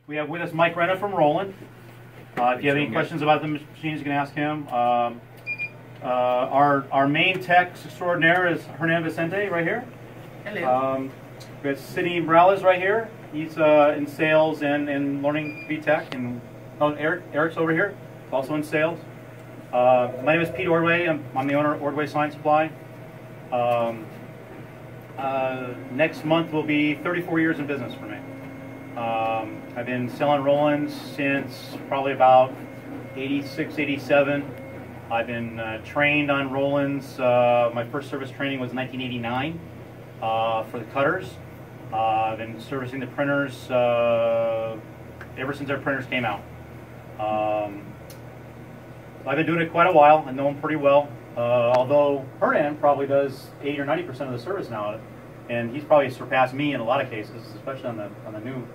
We have with us Mike Renna from Roland. If you have any questions about the machines, you can ask him. Our main tech extraordinaire is Hernan Vicente right here. Hello. We have Sidney Morales right here. He's in sales and learning to be tech. And Eric's over here, also in sales. My name is Pete Ordway. I'm the owner of Ordway Sign Supply. Next month will be 34 years in business for me. I've been selling Rolands since probably about 86, 87. I've been trained on Rolands. My first service training was in 1989 for the cutters. I've been servicing the printers ever since our printers came out. I've been doing it quite a while. I know them pretty well. Although Hernan probably does 80 or 90% of the service now, and he's probably surpassed me in a lot of cases, especially on the new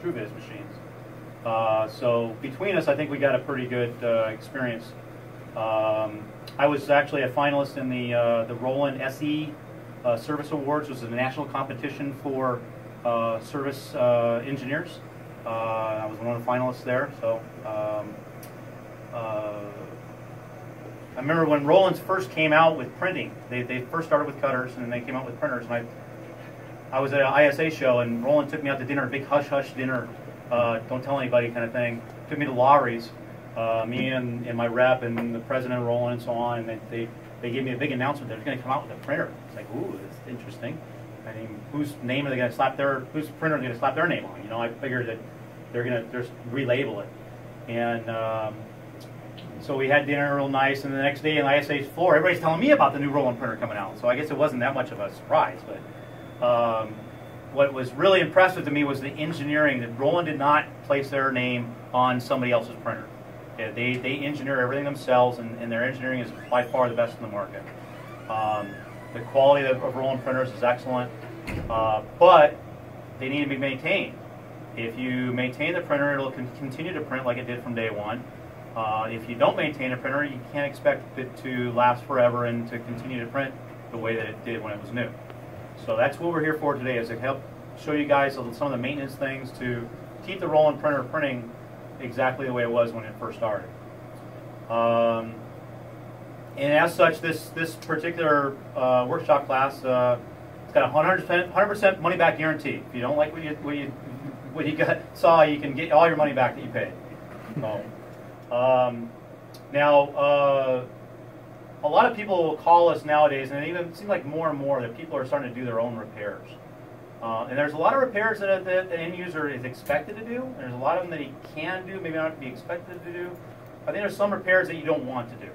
TrueViz machines. So between us, I think we got a pretty good experience. I was actually a finalist in the Roland SE Service Awards, which is a national competition for service engineers. I was one of the finalists there. So I remember when Roland's first came out with printing. They first started with cutters, and then they came out with printers. And I was at an ISA show, and Roland took me out to dinner, a big hush-hush dinner, don't tell anybody kind of thing. Took me to Lowry's, me and my rep and the president of Roland and so on, and they gave me a big announcement. They're going to come out with a printer. It's like, ooh, that's interesting. I mean, whose name are they going to slap whose printer are they going to slap their name on? You know, I figured that they're going to just relabel it. And so we had dinner real nice, and the next day on the ISA's floor, everybody's telling me about the new Roland printer coming out. So I guess it wasn't that much of a surprise, but what was really impressive to me was the engineering. That Roland did not place their name on somebody else's printer. Yeah, they engineer everything themselves, and their engineering is by far the best in the market. The quality of Roland printers is excellent, but they need to be maintained. If you maintain the printer, it'll continue to print like it did from day one. If you don't maintain a printer, you can't expect it to last forever and to continue to print the way that it did when it was new. So that's what we're here for today, is to help show you guys some of the maintenance things to keep the Roland printer printing exactly the way it was when it first started. And as such, this particular workshop class, it's got a 100% money back guarantee. If you don't like what you saw, you can get all your money back that you paid. So, now, a lot of people will call us nowadays, and it even seems like more and more that people are starting to do their own repairs. And there's a lot of repairs that the end user is expected to do, and there's a lot of them that he can do, maybe not be expected to do. I think there's some repairs that you don't want to do.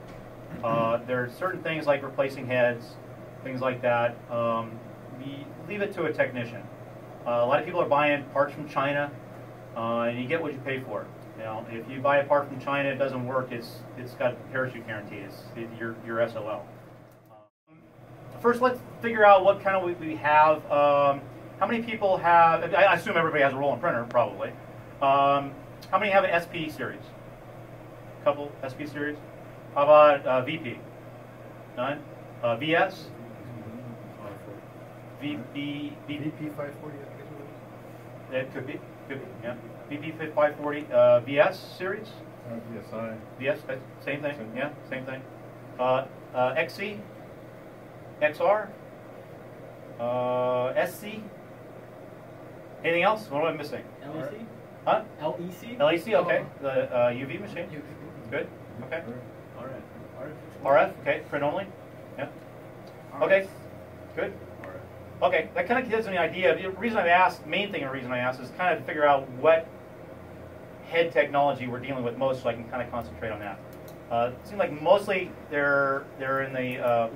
There are certain things like replacing heads, things like that. Leave it to a technician. A lot of people are buying parts from China, and you get what you pay for it. You know, if you buy a part from China, it doesn't work. It's got a parachute guarantee. Your SOL. First, let's figure out what kind of we have. How many people have? I assume everybody has a Roland printer, probably. How many have an SP series? A couple SP series. How about VP? None. VS. VP 540. It could be. Yeah. VP 540 VS series. VSI. VS, same thing. Yeah, same thing. XC, XR, SC. Anything else? What am I missing? LEC? Huh? LEC? LEC, okay. The UV machine. Good. Okay. RF, okay. Print only. Yeah. Okay. Good. Okay, that kind of gives me an idea. The reason I asked, main thing, and reason I asked is kind of to figure out what head technology we're dealing with most, so I can kind of concentrate on that. It seems like mostly they're in the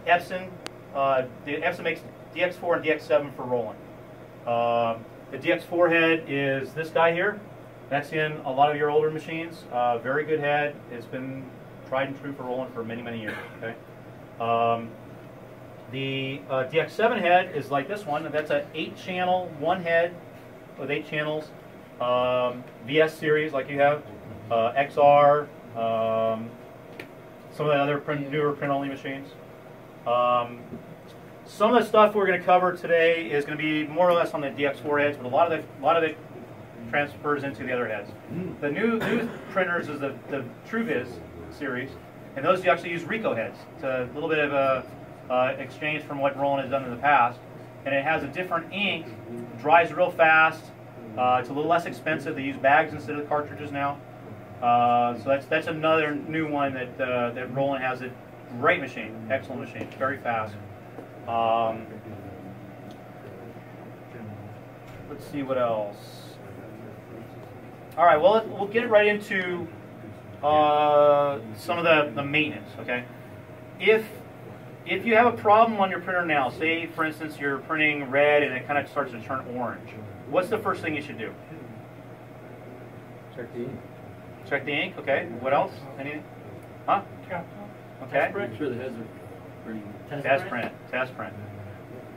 Epson. The Epson makes DX4 and DX7 for Roland. The DX4 head is this guy here. That's in a lot of your older machines. Very good head. It's been tried and true for Roland for many, many years. Okay. The DX7 head is like this one, and that's an 8-channel, one head with 8 channels. VS series, like you have, XR, some of the other newer print-only machines. Some of the stuff we're going to cover today is going to be more or less on the DX4 heads, but a lot of it transfers into the other heads. The new printers is the TrueViz series, and those you actually use Ricoh heads. It's a little bit of a exchange from what Roland has done in the past, and it has a different ink, dries real fast. It's a little less expensive. They use bags instead of cartridges now. So that's another new one that Roland has. A great machine, excellent machine, very fast. Let's see what else. All right, well, we'll get right into some of the maintenance, okay? If you have a problem on your printer now, say, for instance, you're printing red and it kind of starts to turn orange, what's the first thing you should do? Check the ink. Check the ink, okay. What else? Anything? Huh? Okay. Make sure the heads are printing. Test print.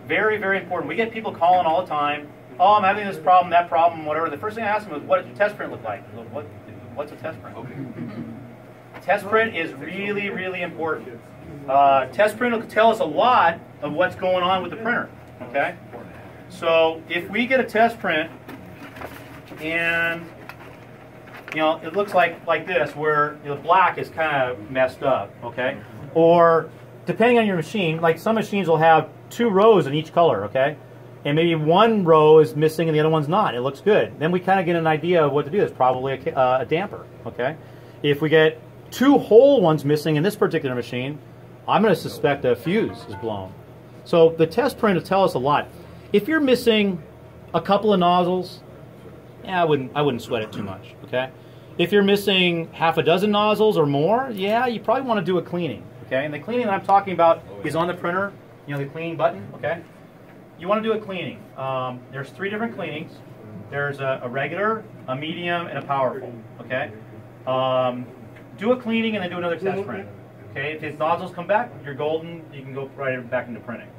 Very, very important. We get people calling all the time. Oh, I'm having this problem, that problem, whatever. The first thing I ask them is, what does your test print look like? What's a test print? Okay. Test print is really, really important. Test print will tell us a lot of what's going on with the printer. Okay. So if we get a test print and it looks like this, where the black is kind of messed up. Okay. Or depending on your machine, like some machines will have 2 rows in each color. Okay. And maybe one row is missing and the other one's not. It looks good. Then we kind of get an idea of what to do. It's probably a damper. Okay. If we get 2 whole ones missing in this particular machine, I'm going to suspect a fuse is blown. So the test print will tell us a lot. If you're missing a couple of nozzles, yeah, I wouldn't sweat it too much. Okay. If you're missing half a dozen nozzles or more, yeah, you probably want to do a cleaning. Okay. And the cleaning that I'm talking about is on the printer. The cleaning button. Okay. You want to do a cleaning. There's 3 different cleanings. There's a regular, a medium, and a powerful. Okay. Do a cleaning and then do another test print. Okay. If his nozzles come back, you're golden. You can go right back into printing.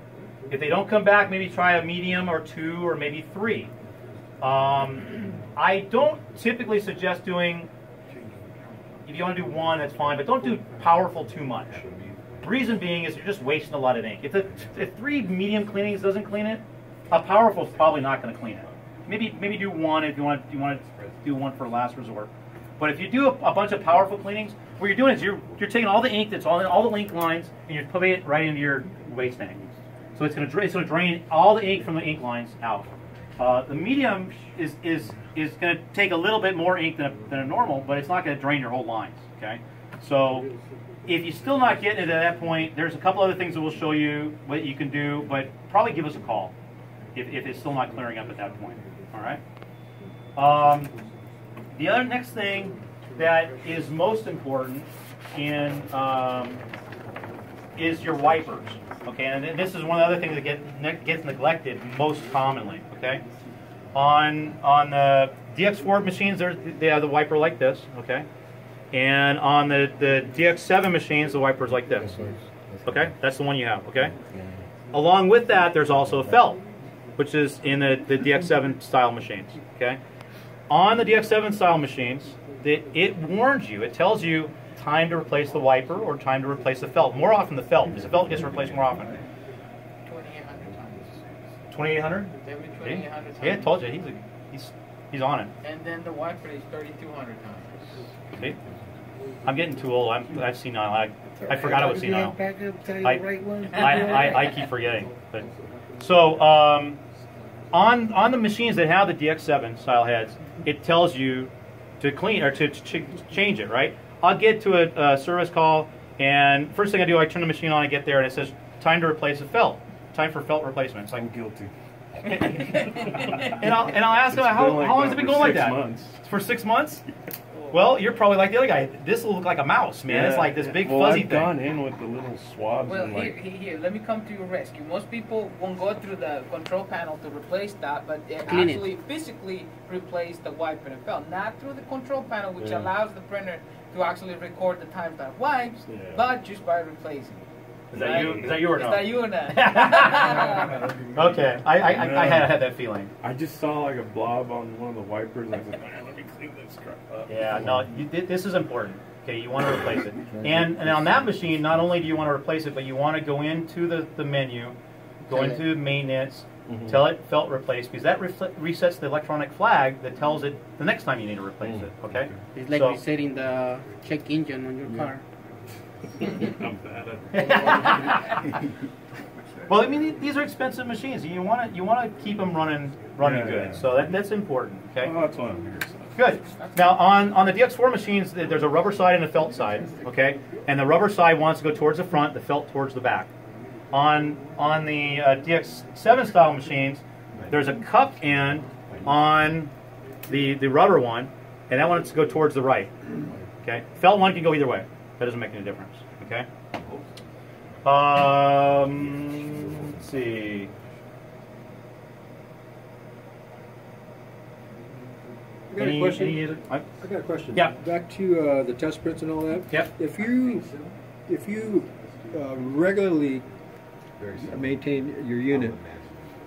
If they don't come back, maybe try a medium or 2 or maybe 3. I don't typically suggest doing. If you want to do 1, that's fine, but don't do powerful too much. The reason being is you're just wasting a lot of ink. If 3 medium cleanings doesn't clean it, a powerful is probably not going to clean it. Maybe do 1 if you want to do 1 for last resort. But if you do a bunch of powerful cleanings, what you're doing is you're taking all the ink that's on all the ink lines and you're putting it right into your waste tank. So it's going to drain all the ink from the ink lines out. The medium is going to take a little bit more ink than a normal, but it's not going to drain your whole lines. Okay, so. If you're still not getting it at that point, there's a couple other things that we'll show you what you can do, but probably give us a call if it's still not clearing up at that point. All right. The other next thing that is most important is your wipers. Okay, and this is one of the other things that gets neglected most commonly. Okay, on the DX4 machines, they have the wiper like this. Okay. And on the DX7 machines, the wiper's like this. Okay, that's the one you have. Okay. Along with that, there's also a felt, which is in the DX7 style machines. Okay. On the DX7 style machines, it warns you. It tells you time to replace the wiper or time to replace the felt. More often the felt, because the felt gets replaced more often. 2,800 times. 2,800? Every 2,800 times. Yeah, I told you he's on it. And then the wiper is 3,200 times. See? I'm getting too old. I've senile. I forgot I was senile. I keep forgetting. But so on the machines that have the DX7 style heads, it tells you to clean or to change it. Right? I'll get to a service call, and first thing I do, I turn the machine on. I get there, and it says time to replace a felt. Time for felt replacement. It's like, I'm guilty. and I'll ask him how long has it been going like that? 6 months. For 6 months? Well, you're probably like the other guy. This will look like a mouse, man. Yeah. It's like this big I've fuzzy thing. gone in with the little swabs. Well, and like, here, let me come to your rescue. Most people won't go through the control panel to replace that, but they Clean it. actually physically replace the wiper and felt. Not through the control panel, which allows the printer to actually record the times that it wipes, but just by replacing. Is that you? Is that you or no? Is that you or not? Okay, I had that feeling. I just saw like a blob on one of the wipers. I was like, let me clean this crap up. Yeah, no, this is important. Okay, you want to replace it. And on that machine, not only do you want to replace it, but you want to go into the menu, go into maintenance, tell it felt replaced, because that resets the electronic flag that tells it the next time you need to replace it. Okay. It's like resetting the check engine on your car. I'm bad. Well, I mean, these are expensive machines. You want to keep them running good. So that's important. Okay. Well, that's what I'm here. So. Good. Now on the DX4 machines, there's a rubber side and a felt side. Okay. And the rubber side wants to go towards the front, the felt towards the back. On the DX7 style machines, there's a cup end on the rubber one, and that wants to go towards the right. Okay. Felt one can go either way. That doesn't make any difference. Okay. Let's see. I got a question. I got a question. Yeah. Back to the test prints and all that. Yeah. If you regularly maintain your unit,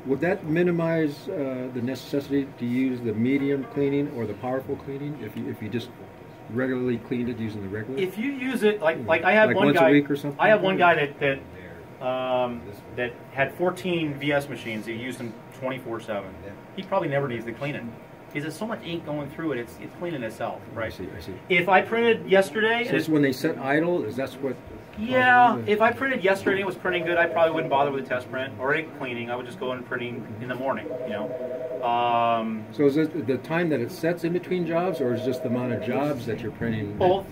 would that minimize the necessity to use the medium cleaning or the powerful cleaning if you just regularly cleaned it using the regular? If you use it like I had like one once guy, a week or something? I had one guy that had 14 VS machines. He used them 24/7. He probably never needs to clean it. Because there's so much ink going through it, it's cleaning itself, right? I see. If I printed yesterday, So it's when they set idle, that's what? Yeah, if I printed yesterday and it was printing good, I probably wouldn't bother with a test print or any cleaning. I would just go in printing in the morning, you know. So is it the time that it sets in between jobs, or is it just the amount of jobs that you're printing? Both.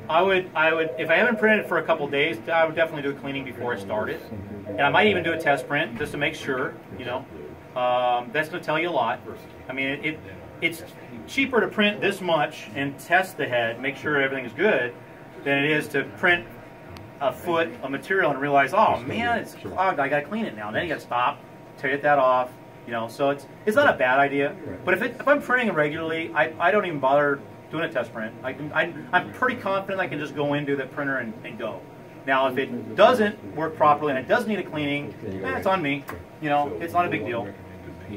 I would, if I haven't printed for a couple of days, I would definitely do a cleaning before I started. And I might even do a test print just to make sure, you know. That's going to tell you a lot. I mean, it's cheaper to print this much and test the head, make sure everything is good, than it is to print a foot of material and realize, oh man, it's clogged, I got to clean it now. And then you got to stop, take that off, you know. So it's not a bad idea. But if I'm printing regularly, I don't even bother doing a test print. I'm pretty confident I can just go into the printer and go. Now, if it doesn't work properly and it does need a cleaning, it's on me. You know, it's not a big deal.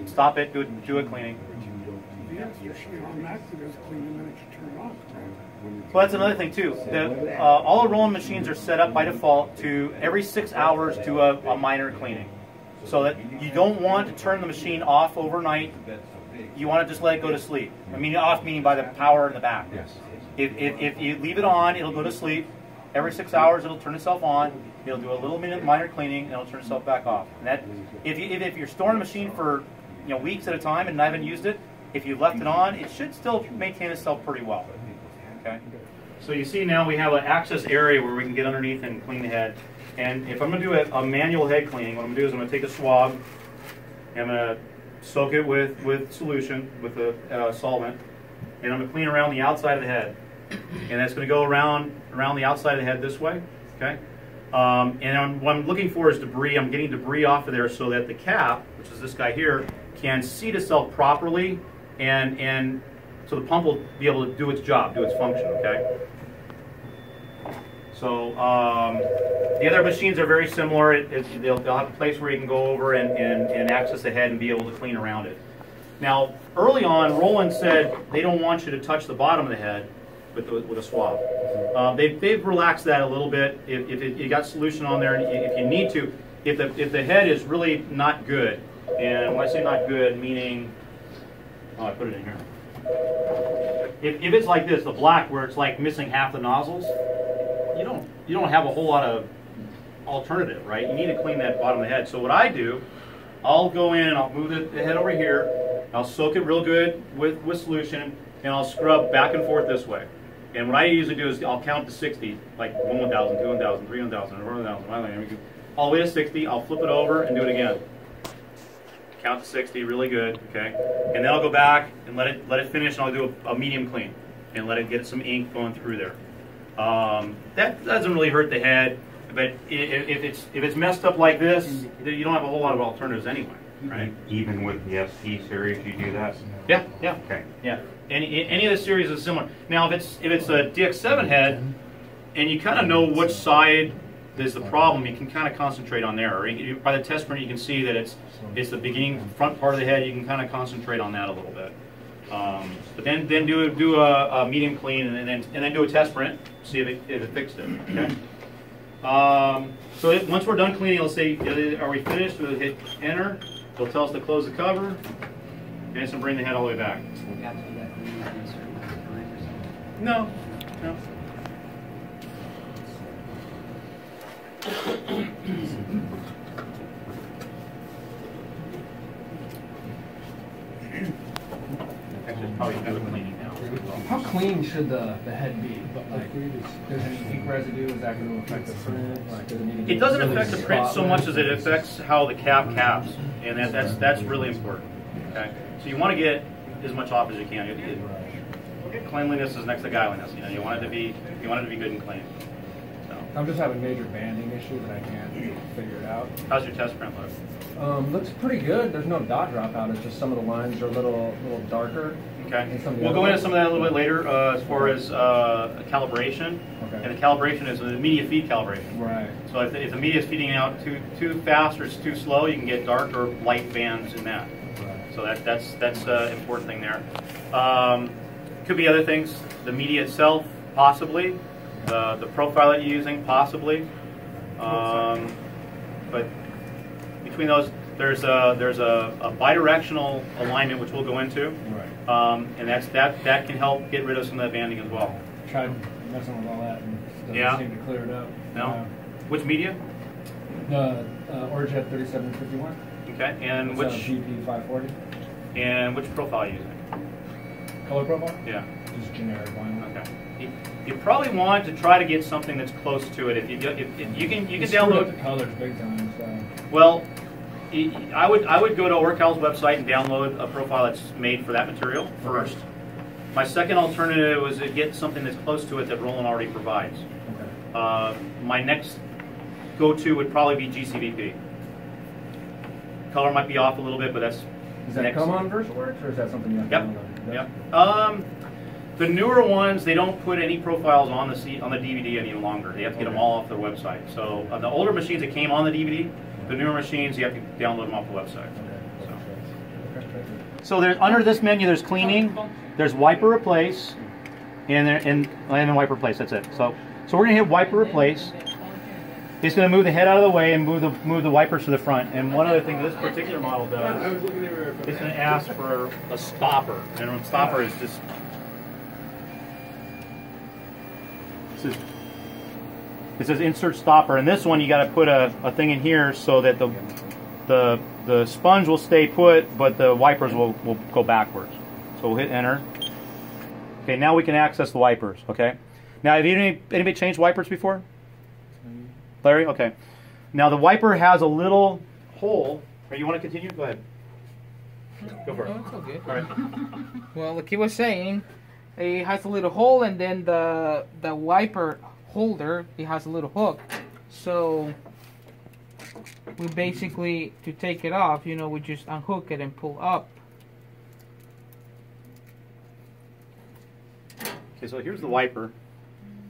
Stop it, do a cleaning. Well, that's another thing too. All the Roland machines are set up by default to every 6 hours do a minor cleaning, so that you don't want to turn the machine off overnight. You want to just let it go to sleep. I mean, off meaning by the power in the back. Yes. If you leave it on, it'll go to sleep. Every 6 hours, it'll turn itself on. It'll do a little minor cleaning, and it'll turn itself back off. And that, if you're storing a machine for weeks at a time and I haven't used it, if you left it on, it should still maintain itself pretty well. Okay. So you see now we have an access area where we can get underneath and clean the head. And if I'm going to do a manual head cleaning, what I'm going to do is I'm going to take a swab, and I'm going to soak it with solution, with a solvent, and I'm going to clean around the outside of the head. And that's going to go around the outside of the head this way. Okay. And what I'm looking for is debris. I'm getting debris off of there so that the cap, which is this guy here, can seat itself properly, and so the pump will be able to do its job, do its function. Okay. So the other machines are very similar. They'll have a place where you can go over and access the head and be able to clean around it. Now, early on, Roland said they don't want you to touch the bottom of the head with a swab. They've relaxed that a little bit. If you got solution on there, and if you need to, if the head is really not good, and when I say not good, meaning, I put it in here. If it's like this, the black, where it's like missing half the nozzles, you don't have a whole lot of alternative, right? You need to clean that bottom of the head. So what I do, I'll go in and I'll move the head over here. I'll soak it real good with solution, and I'll scrub back and forth this way. And what I usually do is I'll count to 60, like 1,000, 2,000, 3,000, 4,000, all the way to 60. I'll flip it over and do it again. Count to 60, really good, okay? And then I'll go back and let it finish, and I'll do a medium clean and let it get some ink going through there. That doesn't really hurt the head, but if it's messed up like this, you don't have a whole lot of alternatives anyway, right? Even with the SP series, you do that? Yeah. Okay. Yeah. Any of the series is similar. Now, if it's a DX7 head, and you kind of know which side is the problem, you can kind of concentrate on there. Or by the test print, you can see that it's the beginning front part of the head. You can kind of concentrate on that a little bit. But then do a medium clean, and then do a test print, see if it fixed it. Okay. Once we're done cleaning, it'll say, are we finished? We'll hit enter. It'll tell us to close the cover. And it's going to bring the head all the way back. No. No. Actually, it's probably better cleaning now. How clean should the head be? Like, does any ink residue, is that going to affect the print? Like, does it need to It doesn't affect the print so much as it affects how the cap caps, and that's really important. Okay, so you want to get as much off as you can. Cleanliness is next to godliness. You know, you want it to be good and clean. So. I'm just having major banding issues and I can't figure it out. How's your test print look? Looks pretty good. There's no dot dropout. It's just some of the lines are a little darker. Okay. We'll go into some of that a little bit later as far as calibration. Okay. And the calibration is the media feed calibration. Right. So if the media is feeding out too fast or it's too slow, you can get dark or light bands in that. Right. So that's an important thing there. Could be other things. The media itself, possibly. The profile that you're using, possibly. But between those, there's a bidirectional alignment, which we'll go into. Right. And that can help get rid of some of that banding as well. Tried messing with all that and it doesn't seem to clear it up. No. Which media? The Orjet 3751. Okay. And which GP 540. And which profile are you using? Color profile? Yeah. Just generic one. Okay. You probably want to try to get something that's close to it. If you can download the colors big time. So. Well, I would go to Orcal's website and download a profile that's made for that material first. My second alternative was to get something that's close to it that Roland already provides. Okay. My next go-to would probably be GCVP. Color might be off a little bit, but that's Does that come on VersaWorks, or is that something you have to download? Yep. The newer ones, they don't put any profiles on the DVD any longer. They have to get them all off their website. So the older machines that came on the DVD, the newer machines, you have to download them off the website. So there's under this menu, there's cleaning, there's wiper replace, and wiper replace. That's it. So we're gonna hit wiper replace. It's going to move the head out of the way and move the wipers to the front. And one other thing this particular model does, it's going to ask for a stopper. And a stopper is just. It says insert stopper, and this one you got to put a thing in here so that the sponge will stay put, but the wipers will go backwards. So we'll hit enter. Okay, now we can access the wipers. Okay, now have anybody changed wipers before? Larry, okay. Now the wiper has a little hole. Or you want to continue? Go ahead. Go for it. No, it's all good. All right. Well, like he was saying, it has a little hole, and then the wiper holder, it has a little hook. So we basically, to take it off, we just unhook it and pull up. Okay, so here's the wiper,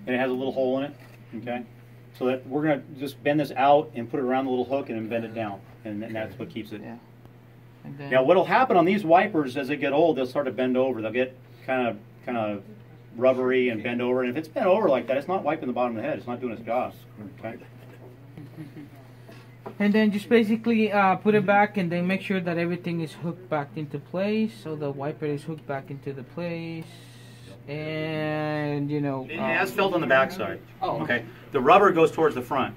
and it has a little hole in it. Okay, so that we're gonna just bend this out and put it around the little hook and then bend it down, and that's what keeps it. Yeah. And then, now, what'll happen on these wipers as they get old? They'll start to bend over. They'll get kind of rubbery and bend over. And if it's bent over like that, it's not wiping the bottom of the head. It's not doing its job. Okay. And then just basically put it back, and then make sure that everything is hooked back into place. So the wiper is hooked back into the place, and it has felt on the back side. Oh, okay. The rubber goes towards the front.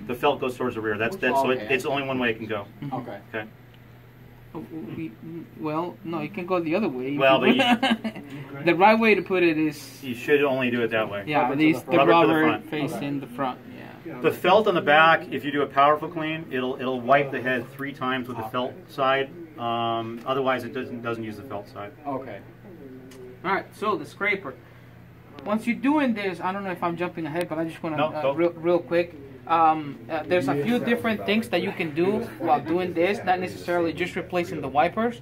The felt goes towards the rear. That's so it's only one way it can go. Okay. Okay. Well, no, it can go the other way. Well, but the right way to put it is. You should only do it that way. Yeah, but the rubber facing the front. Yeah. The felt on the back, if you do a powerful clean, it'll wipe the head 3 times with the felt side. Otherwise, it doesn't use the felt side. Okay. All right. So the scraper. Once you're doing this, I don't know if I'm jumping ahead, but I just want to real quick. There's a few different things that you can do while doing this, not necessarily just replacing the wipers.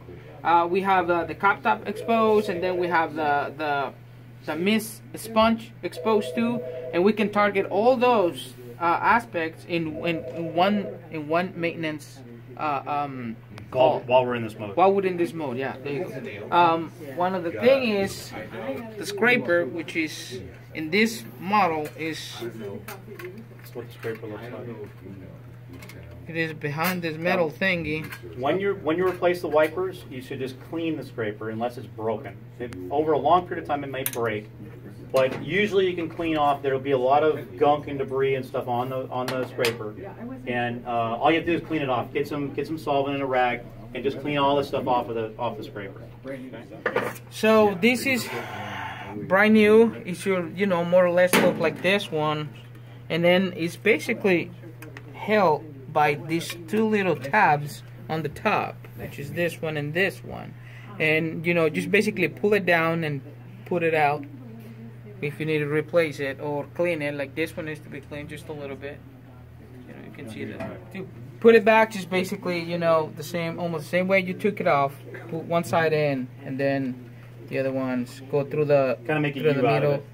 We have the cap top exposed, and then we have the mist sponge exposed too, and we can target all those aspects in one maintenance while we're in this mode. While we're in this mode, yeah. There you go. One of the thing is the scraper, which is in this model, is That's what the scraper looks like. it is behind this metal thingy. When you replace the wipers, you should just clean the scraper unless it's broken. Over a long period of time, it may break, but usually you can clean off. There'll be a lot of gunk and debris and stuff on the scraper, and all you have to do is clean it off. Get some solvent in a rag, and just clean all this stuff off the scraper. Okay? So this is brand new. It should, more or less look like this one, and then it's basically held by these two little tabs on the top, which is this one and this one. And just basically pull it down and put it out if you need to replace it or clean it. Like this one needs to be cleaned just a little bit. You can see that. To put it back, just basically almost the same way you took it off. Put one side in, and then the other ones go through the kind of make it U out of it,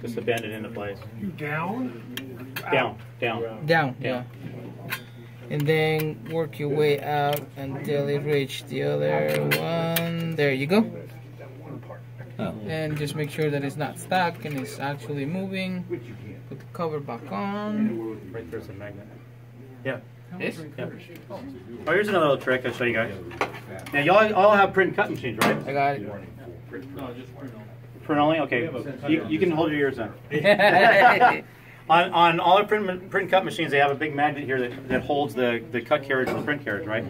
just to bend it into place. Down. Yeah. And then work your way out until you reach the other one. There you go. And just make sure that it's not stuck and it's actually moving. Put the cover back on. Right there's a magnet. Yeah. This? Yeah. Oh, here's another little trick I'll show you guys. Now, y'all all have print and cut machines, right? I got it. Print only? Okay. You can hold your ears then. On all the print and cut machines, they have a big magnet here that holds the cut carriage and the print carriage, right?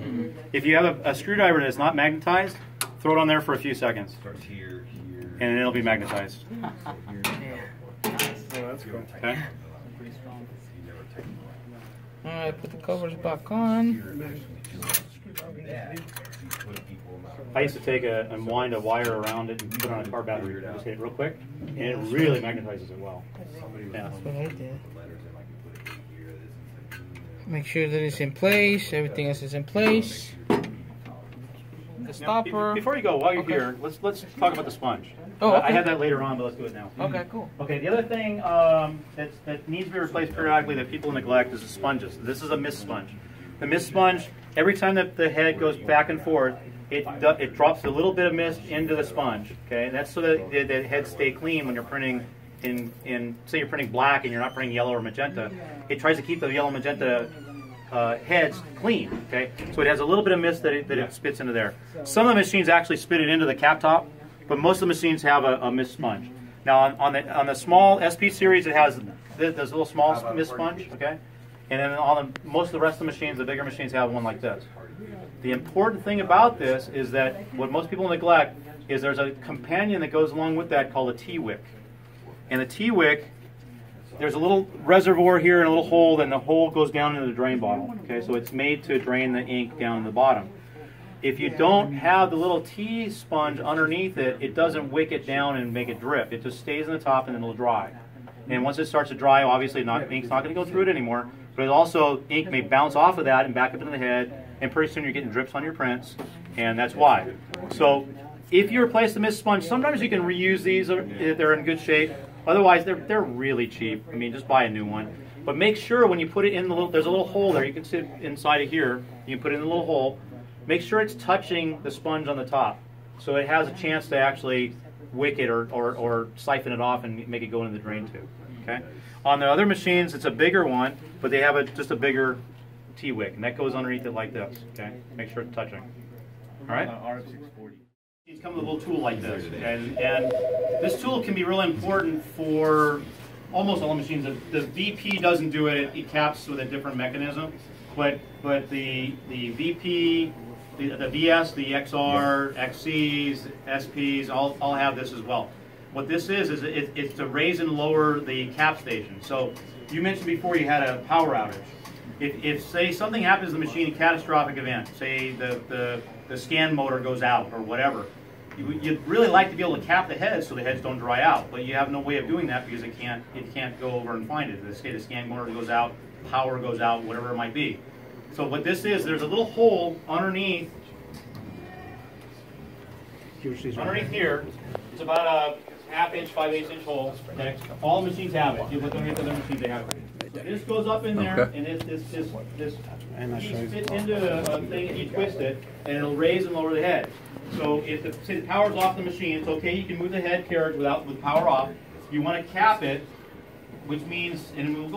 If you have a screwdriver that's not magnetized, throw it on there for a few seconds. And it'll be magnetized. Oh, that's cool. Okay? Alright, put the covers back on. I used to take and wind a wire around it and put it on a car battery. Just hit it real quick, and it really magnetizes it well. Yeah. That's what I did. Make sure that it's in place. Everything else is in place. The stopper. Now, before you go, while you're here, let's talk about the sponge. Oh, okay. I had that later on, but let's do it now. Okay, cool. Okay, the other thing that needs to be replaced periodically that people neglect is the sponges. This is a mist sponge. The mist sponge, every time that the head goes back and forth, it drops a little bit of mist into the sponge. Okay, and that's so that the heads stay clean when you're printing say you're printing black and you're not printing yellow or magenta. It tries to keep the yellow magenta heads clean. Okay, so it has a little bit of mist that it spits into there. Some of the machines actually spit it into the cap top, but most of the machines have a mist sponge. Now on the small SP series, it has this little small mist sponge. Okay, and then on most of the rest of the machines, the bigger machines have one like this. The important thing about this is that what most people neglect is there's a companion that goes along with that called a T-wick. And the T-wick, there's a little reservoir here and a little hole, and the hole goes down into the drain bottle. Okay, so it's made to drain the ink down in the bottom. If you don't have the little T sponge underneath it, it doesn't wick it down and make it drip. It just stays in the top and then it'll dry. And once it starts to dry, obviously ink's not going to go through it anymore, but it also, ink may bounce off of that and back up into the head, and pretty soon you're getting drips on your prints, and that's why. So if you replace the mist sponge, sometimes you can reuse these if they're in good shape. Otherwise, they're really cheap. I mean, just buy a new one. But make sure when you put it in there's a little hole there. You can see it inside of here. You can put it in the little hole. Make sure it's touching the sponge on the top, so it has a chance to actually wick it or siphon it off and make it go into the drain tube. Okay. On the other machines, it's a bigger one, but they have just a bigger T-wick, and that goes underneath it like this. Okay. Make sure it's touching. All right. These come with a little tool like this, and this tool can be really important for almost all machines. The VP doesn't do it; it caps with a different mechanism. But the VP, the VS, the XR, XCs, SPs, all have this as well. What this is it's to raise and lower the cap station. So you mentioned before you had a power outage. If say something happens to the machine, a catastrophic event, say the scan motor goes out or whatever, you'd really like to be able to cap the heads so the heads don't dry out, but you have no way of doing that because it can't go over and find it. Say the scan motor goes out, power goes out, whatever it might be. So what this is, there's a little hole underneath here. It's about a 1/2 inch, 5/8 inch hole. Okay? All machines have it. You look underneath the other machines, they have it. This goes up in there, Okay. and this fits into a thing, and you twist it, and it'll raise and lower the head. So if the power's off the machine, it's okay. You can move the head carriage with power off. You want to cap it, which means, and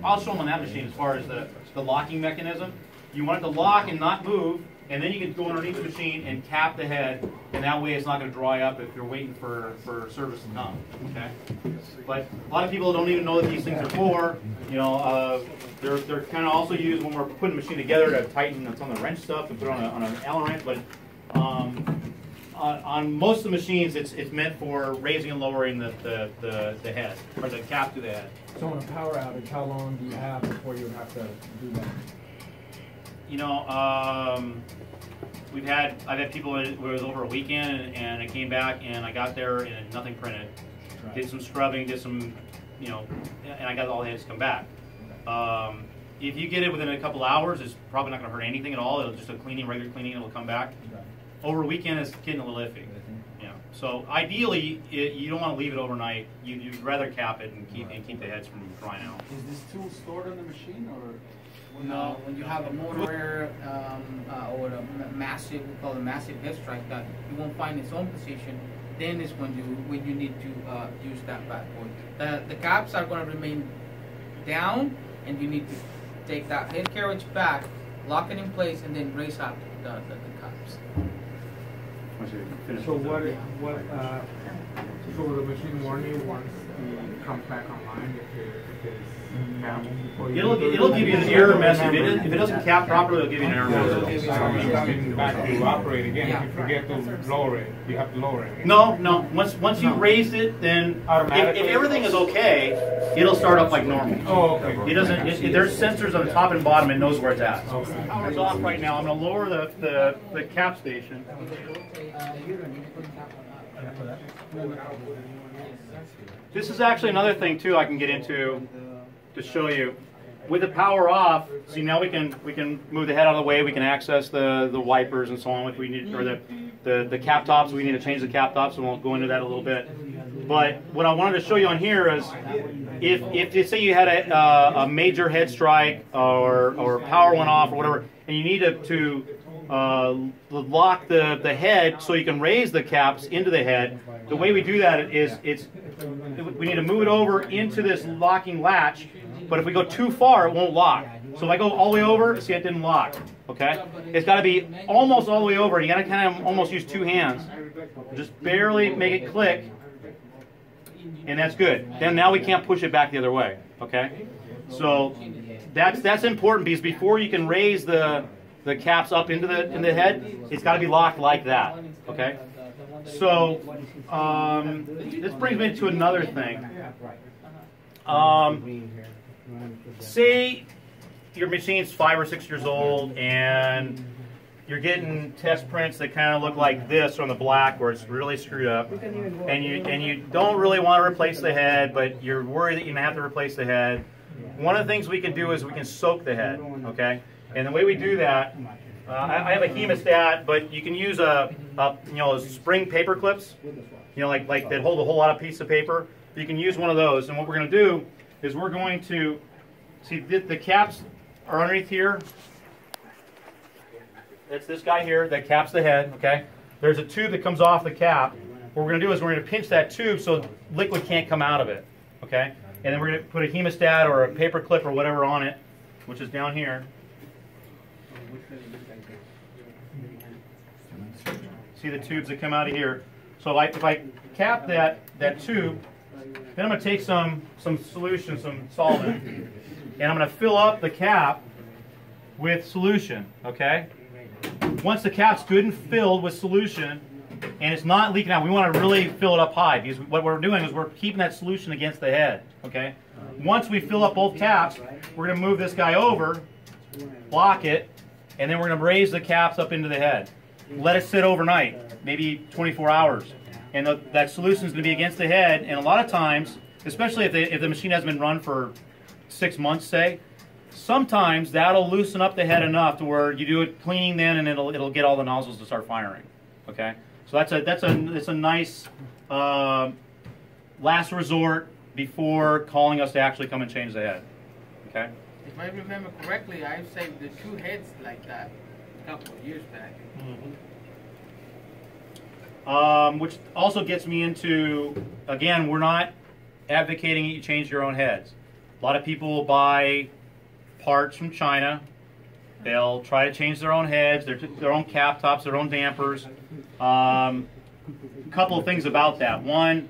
I'll show them on that machine as far as the locking mechanism. You want it to lock and not move, and then you can go underneath the machine and cap the head, and that way it's not going to dry up if you're waiting for service to come. Okay. But a lot of people don't even know what these things are for. You know, they're kind of also used when we're putting the machine together to tighten some of the wrench stuff and put it on an Allen wrench. But on most of the machines, it's meant for raising and lowering the head, or the cap to the head. So on a power outage, how long do you have before you would have to do that? You know, I've had people where it was over a weekend, and I came back and I got there and nothing printed. Right. Did some scrubbing, did some, you know, and I got all the heads to come back. If you get it within a couple hours, it's probably not going to hurt anything at all. It'll just a cleaning, regular cleaning, it'll come back. Right. Over a weekend, it's getting a little iffy. Yeah. So ideally, you don't want to leave it overnight. You'd rather cap it and keep the heads from drying out. Is this tool stored on the machine, or? No, when you have a motor or a massive, we call it a massive head strike that you won't find its own position, then is when you need to use that backboard. The caps are going to remain down, and you need to take that head carriage back, lock it in place, and then raise up the caps. So so will the machine warn you once it comes back online if it is down? It'll give you an error message. If it doesn't cap properly, it'll give you an error message. Coming back to operate again, if you forget to lower it, you have to lower it again. No. Once you raised it, then if everything is okay, it'll start up like normal. Oh, okay. It doesn't. There's sensors on the top and bottom. It knows where it's at. Okay. Power's off right now. I'm going to lower the cap station. This is actually another thing too I can get into to show you. With the power off, see now we can move the head out of the way. We can access the wipers and so on if we need, or the cap tops. We need to change the cap tops, and we'll go into that a little bit. But what I wanted to show you on here is if you say you had a major head strike or power went off or whatever, and you need to lock the head so you can raise the caps into the head. The way we do that is we need to move it over into this locking latch, but if we go too far, it won't lock. So if I go all the way over, see, it didn't lock. Okay? It's got to be almost all the way over. You got to kind of almost use two hands. Just barely make it click, and that's good. Then now we can't push it back the other way. Okay? So that's important, because before you can raise the caps up into the head, it's got to be locked like that. Okay? So this brings me to another thing. Say your machine's 5 or 6 years old and you're getting test prints that kind of look like this on the black, where it's really screwed up, and you don't really want to replace the head, but you're worried that you're going to have to replace the head. One of the things we can do is we can soak the head. Okay? And the way we do that, I have a hemostat, but you can use spring paper clips, like that hold a whole lot of piece of paper. You can use one of those, and what we're going to do is we're going to see the caps are underneath here. It's this guy here that caps the head. Okay, there's a tube that comes off the cap. What we're going to do is we're going to pinch that tube so liquid can't come out of it. Okay, and then we're going to put a hemostat or a paper clip or whatever on it, which is down here. See the tubes that come out of here. So if I cap that tube, then I'm going to take some solution, some solvent, and I'm going to fill up the cap with solution. Okay. Once the cap's good and filled with solution, and it's not leaking out, we want to really fill it up high, because what we're doing is we're keeping that solution against the head. Okay. Once we fill up both caps, we're going to move this guy over, lock it, and then we're going to raise the caps up into the head. Let it sit overnight, maybe 24 hours. And that solution is going to be against the head, and a lot of times, especially if the machine hasn't been run for 6 months, say, sometimes that'll loosen up the head enough to where you do it cleaning then, and it'll get all the nozzles to start firing. Okay, so that's a nice last resort before calling us to actually come and change the head. Okay. If I remember correctly, I've saved the 2 heads like that a couple of years back. Which also gets me into, again, we're not advocating you change your own heads. A lot of people will buy parts from China. They'll try to change their own heads, their own cap tops, their own dampers. A couple of things about that. One,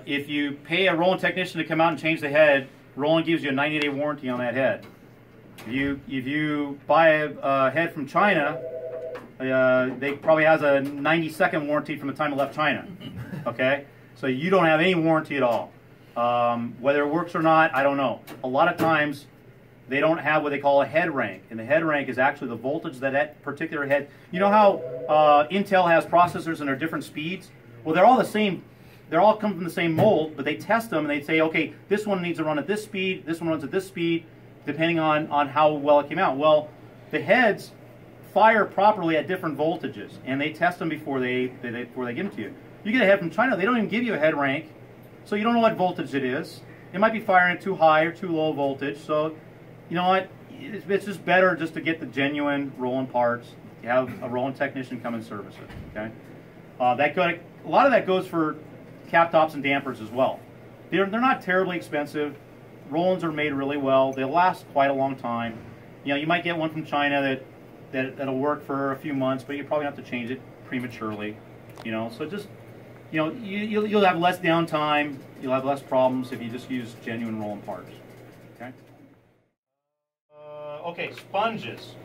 if you pay a Roland technician to come out and change the head, Roland gives you a 90-day warranty on that head. If you buy a head from China, they probably has a 90-second warranty from the time it left China. Okay, so you don't have any warranty at all. Whether it works or not, I don't know. A lot of times they don't have what they call a head rank, and the head rank is actually the voltage that particular head. You know how Intel has processors and they're different speeds? Well, they're all the same. They're all come from the same mold, but they test them and they say, okay, this one needs to run at this speed, this one runs at this speed, depending on how well it came out. Well, the heads fire properly at different voltages, and they test them before they give them to you. You get a head from China, they don't even give you a head rank, so you don't know what voltage it is. It might be firing at too high or too low voltage, so you know what? It's just better just to get the genuine Roland parts. You have a Roland technician come and service it. Okay, a lot of that goes for cap tops and dampers as well. They're not terribly expensive. Rolands are made really well. They last quite a long time. You know, you might get one from China that'll work for a few months, but you probably have to change it prematurely. You know, so just, you know, you'll have less downtime. You'll have less problems if you just use genuine Roland parts. Okay. Okay, sponges.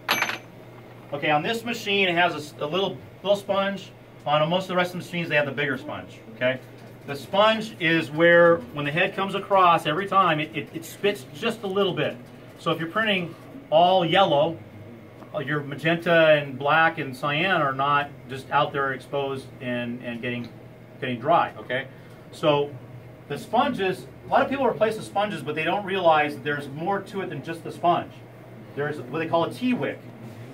Okay, on this machine it has a little sponge. On most of the rest of the machines they have the bigger sponge. Okay. The sponge is where, when the head comes across, every time it spits just a little bit. So if you're printing all yellow, your magenta and black and cyan are not just out there exposed and getting dry. Okay, so the sponges. A lot of people replace the sponges, but they don't realize that there's more to it than just the sponge. There's what they call a T-wick.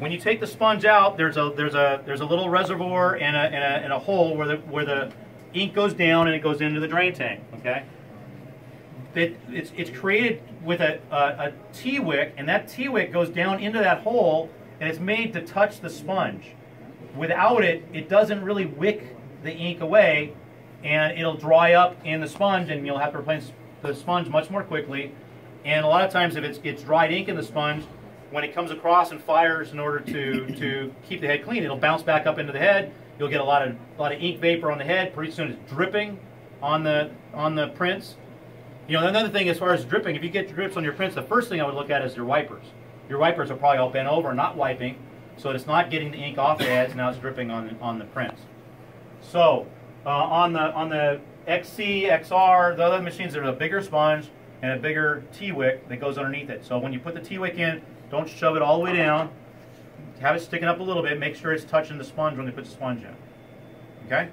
When you take the sponge out, there's a little reservoir and a hole where the ink goes down and it goes into the drain tank. Okay, it's created with a T-wick, and that T-wick goes down into that hole, and it's made to touch the sponge. Without it, it doesn't really wick the ink away, and it'll dry up in the sponge, and you'll have to replace the sponge much more quickly. And a lot of times, if it's dried ink in the sponge, when it comes across and fires in order to keep the head clean, it'll bounce back up into the head. You'll get a lot of ink vapor on the head. Pretty soon it's dripping on the prints. You know, another thing as far as dripping, if you get drips on your prints, the first thing I would look at is your wipers. Your wipers are probably all bent over, not wiping, so it's not getting the ink off the heads. Now it's dripping on the prints. So on the XC, XR, the other machines, there's a bigger sponge and a bigger T-wick that goes underneath it. So when you put the T-wick in, don't shove it all the way down. Have it sticking up a little bit. Make sure it's touching the sponge when they put the sponge in. Okay?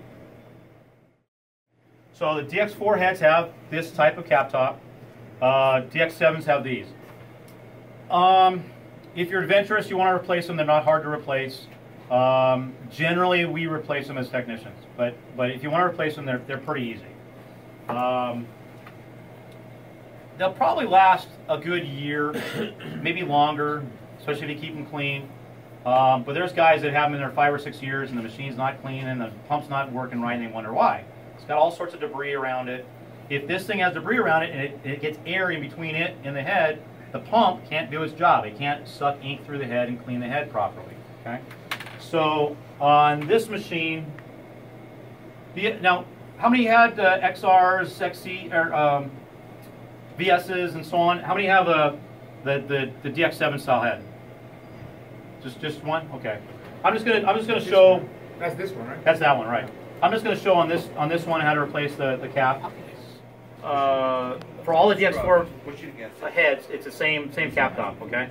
So the DX4 heads have this type of cap top. DX7s have these. If you're adventurous, you want to replace them. They're not hard to replace. Generally, we replace them as technicians. But if you want to replace them, they're pretty easy. They'll probably last a good year, maybe longer, especially if you keep them clean. But there's guys that have them in there 5 or 6 years and the machine's not clean and the pump's not working right and they wonder why. It's got all sorts of debris around it. If this thing has debris around it and it gets air in between it and the head, the pump can't do its job. It can't suck ink through the head and clean the head properly. Okay. So on this machine, now how many had XRs, XC, or VSs and so on? How many have the DX7 style head? Just one? Okay. I'm just gonna show. That's this one, right? That's that one, right? I'm just gonna show on this one how to replace the cap. For all the DX4 heads, it's the same cap top. Okay.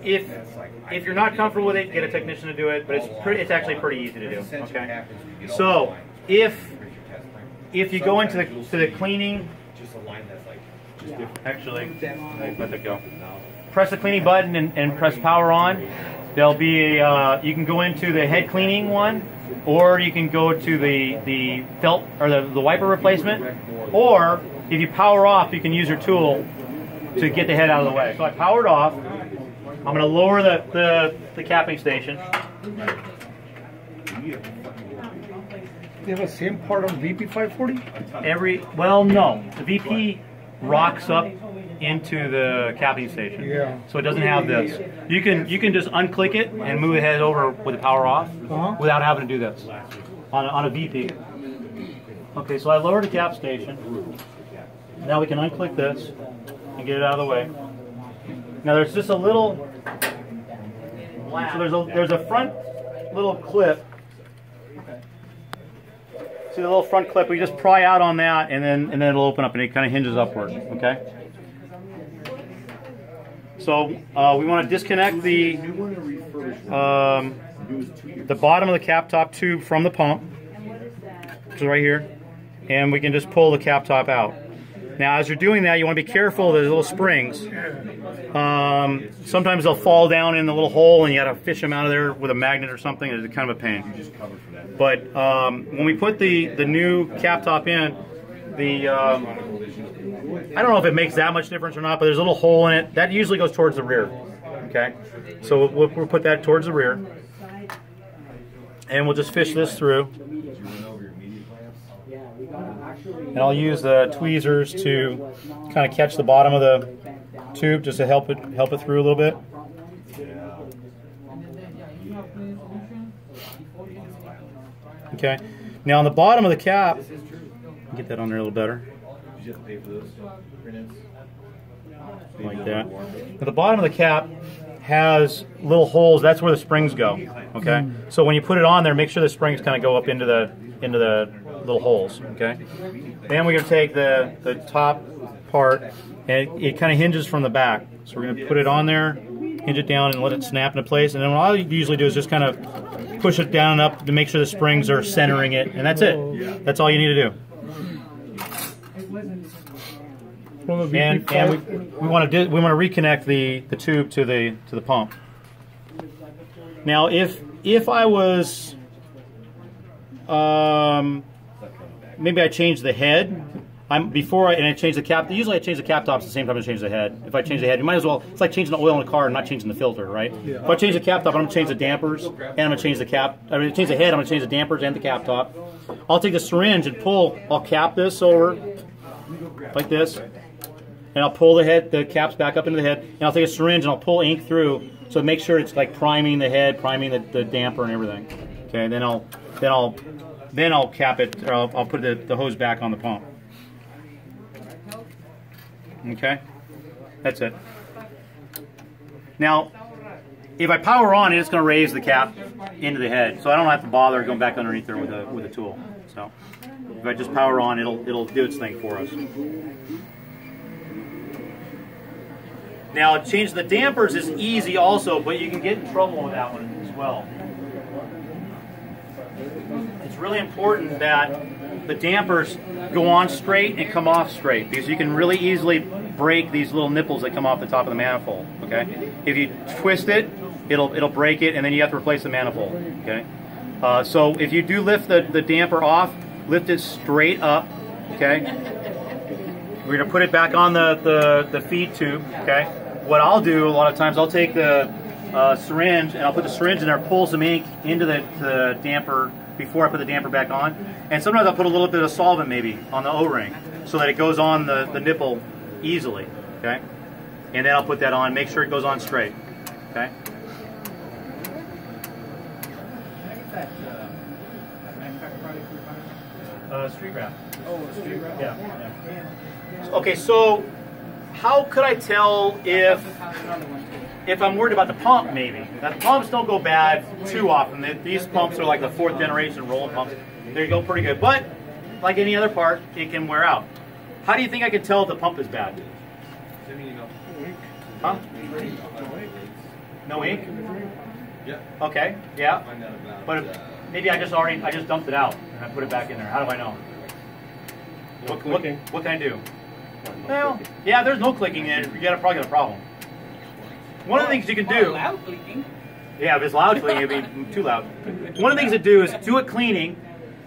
If you're not comfortable with it, get a technician to do it. But it's actually pretty easy to do. Okay. So if you go into the cleaning, actually, let that go. Press the cleaning button and press power on. There'll be you can go into the head cleaning one, or you can go to the felt or the wiper replacement, or if you power off, you can use your tool to get the head out of the way. So I powered off. I'm going to lower the capping station. They have a same part on VP 540? Well, no. The VP rocks up into the capping station. Yeah. So it doesn't have this. You can just unclick it and move the head over with the power off without having to do this on a VP. Okay, so I lowered the cap station. Now we can unclick this and get it out of the way. Now there's just a little, so there's a front little clip. See the little front clip? We just pry out on that, and then it'll open up, and it kind of hinges upward. Okay. So we want to disconnect the bottom of the cap top tube from the pump, which is right here, and we can just pull the cap top out. Now, as you're doing that, you want to be careful of the little springs. Sometimes they'll fall down in the little hole, and you got to fish them out of there with a magnet or something. It's kind of a pain. But when we put the new cap top in, I don't know if it makes that much difference or not, but there's a little hole in it. That usually goes towards the rear. Okay, so we'll put that towards the rear, and we'll just fish this through. And I'll use the tweezers to kind of catch the bottom of the tube just to help it through a little bit. Okay. Now on the bottom of the cap, get that on there a little better. Like that. Now the bottom of the cap has little holes. That's where the springs go. Okay. So when you put it on there, make sure the springs kind of go up into the little holes. Okay. Then we're going to take the top part, and it kind of hinges from the back. So we're going to put it on there, hinge it down, and let it snap into place. And then what I usually do is just kind of push it down and up to make sure the springs are centering it, and that's it. That's all you need to do. And we want to reconnect the tube to the pump. Now, if I was maybe I changed the head. I change the cap. Usually I change the cap tops at the same time I change the head. If I change the head, you might as well. It's like changing the oil in a car and not changing the filter, right? Yeah. If I change the cap top, I'm going to change the dampers, and I'm going to change the cap. I'm going to change the head. I'm going to change the dampers and the cap top. I'll take the syringe and pull. I'll cap this over like this, and I'll pull the caps back up into the head, and I'll take a syringe and I'll pull ink through, so make sure it's like priming the head, priming the damper and everything. Okay, then I'll cap it, or I'll put the hose back on the pump. Okay, that's it. Now, if I power on it, it's going to raise the cap into the head, so I don't have to bother going back underneath there with a tool. So, if I just power on, it'll do its thing for us. Now, changing the dampers is easy also, but you can get in trouble with that one as well. It's really important that the dampers go on straight and come off straight, because you can really easily break these little nipples that come off the top of the manifold. Okay, if you twist it, it'll break it, and then you have to replace the manifold. Okay, so if you do lift the damper off, lift it straight up. Okay, we're gonna put it back on the feed tube. Okay, what I'll do a lot of times, I'll take the syringe and I'll put the syringe in there, pull some ink into the damper before I put the damper back on, and sometimes I'll put a little bit of solvent maybe on the O-ring so that it goes on the nipple easily. Okay, and then I'll put that on, make sure it goes on straight. Okay. Street wrap. Oh, street wrap. Yeah. Okay, so how could I tell if I'm worried about the pump? Maybe. Now, the pumps don't go bad too often. These pumps are like the 4th generation Roland pumps. They go pretty good, but like any other part, it can wear out. How do you think I can tell if the pump is bad? Huh? No ink? Yeah. Okay. Yeah. But maybe I just dumped it out and I put it back in there. How do I know? What can I do? Well, yeah, there's no clicking in it. You probably got a problem. One of the things you can do. Loud clicking. Yeah, if it's loud clicking, it'd be too loud. One of the things to do is do a cleaning,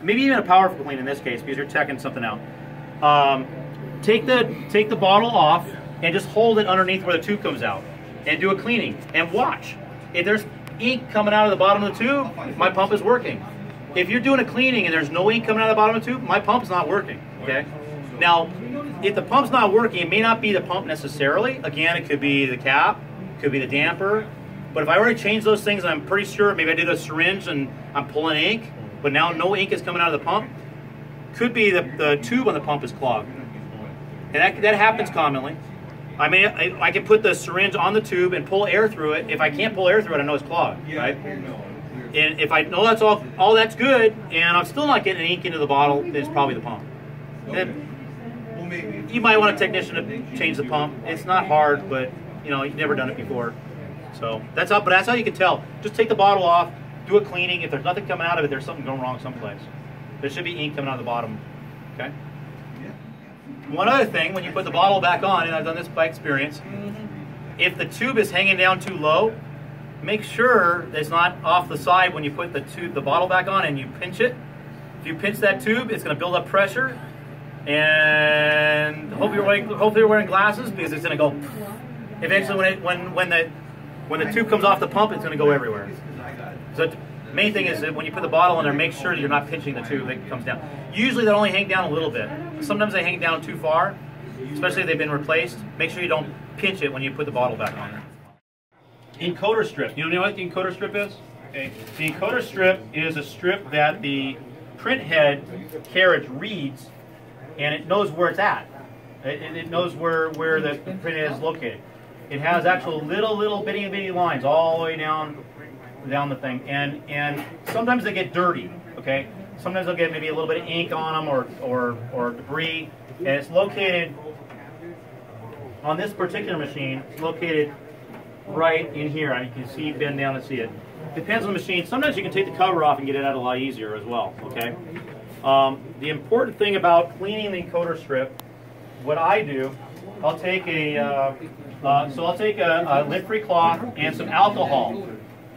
maybe even a powerful clean in this case, because you're checking something out. Take the bottle off, and just hold it underneath where the tube comes out and do a cleaning and watch. If there's ink coming out of the bottom of the tube, my pump is working. If you're doing a cleaning and there's no ink coming out of the bottom of the tube, my pump's not working, okay? Now, if the pump's not working, it may not be the pump necessarily. Again, it could be the cap, it could be the damper. But if I already changed those things, and I'm pretty sure maybe I did a syringe and I'm pulling ink, but now no ink is coming out of the pump, could be the tube on the pump is clogged. And that happens commonly. I mean, I can put the syringe on the tube and pull air through it. If I can't pull air through it, I know it's clogged, right? And if I know that's all that's good, and I'm still not getting ink into the bottle, then it's probably the pump. Then you might want a technician to change the pump. It's not hard, but you know, you've never done it before. So that's how, but that's how you can tell. Just take the bottle off, do a cleaning. If there's nothing coming out of it, there's something going wrong someplace. There should be ink coming out of the bottom, okay? One other thing, when you put the bottle back on, and I've done this by experience, if the tube is hanging down too low, make sure it's not off the side when you put the bottle back on and you pinch it. If you pinch that tube, it's going to build up pressure, and hopefully you're wearing glasses, because it's going to go. Eventually, when the tube comes off the pump, it's going to go everywhere. So the main thing is that when you put the bottle in there, make sure that you're not pinching the tube that comes down. Usually they'll only hang down a little bit. Sometimes they hang down too far, especially if they've been replaced. Make sure you don't pinch it when you put the bottle back on there. Encoder strip. You know what the encoder strip is? Okay. The encoder strip is a strip that the print head carriage reads, and it knows where it's at. It knows where the print head is located. It has actual little bitty lines all the way down the thing, and sometimes they get dirty. Okay. Sometimes they'll get maybe a little bit of ink on them or debris, and it's located on this particular machine. It's located right in here. I mean, you can see, bend down and see it. Depends on the machine. Sometimes you can take the cover off and get it out a lot easier as well. Okay. The important thing about cleaning the encoder strip, what I do, I'll take a lint-free cloth and some alcohol.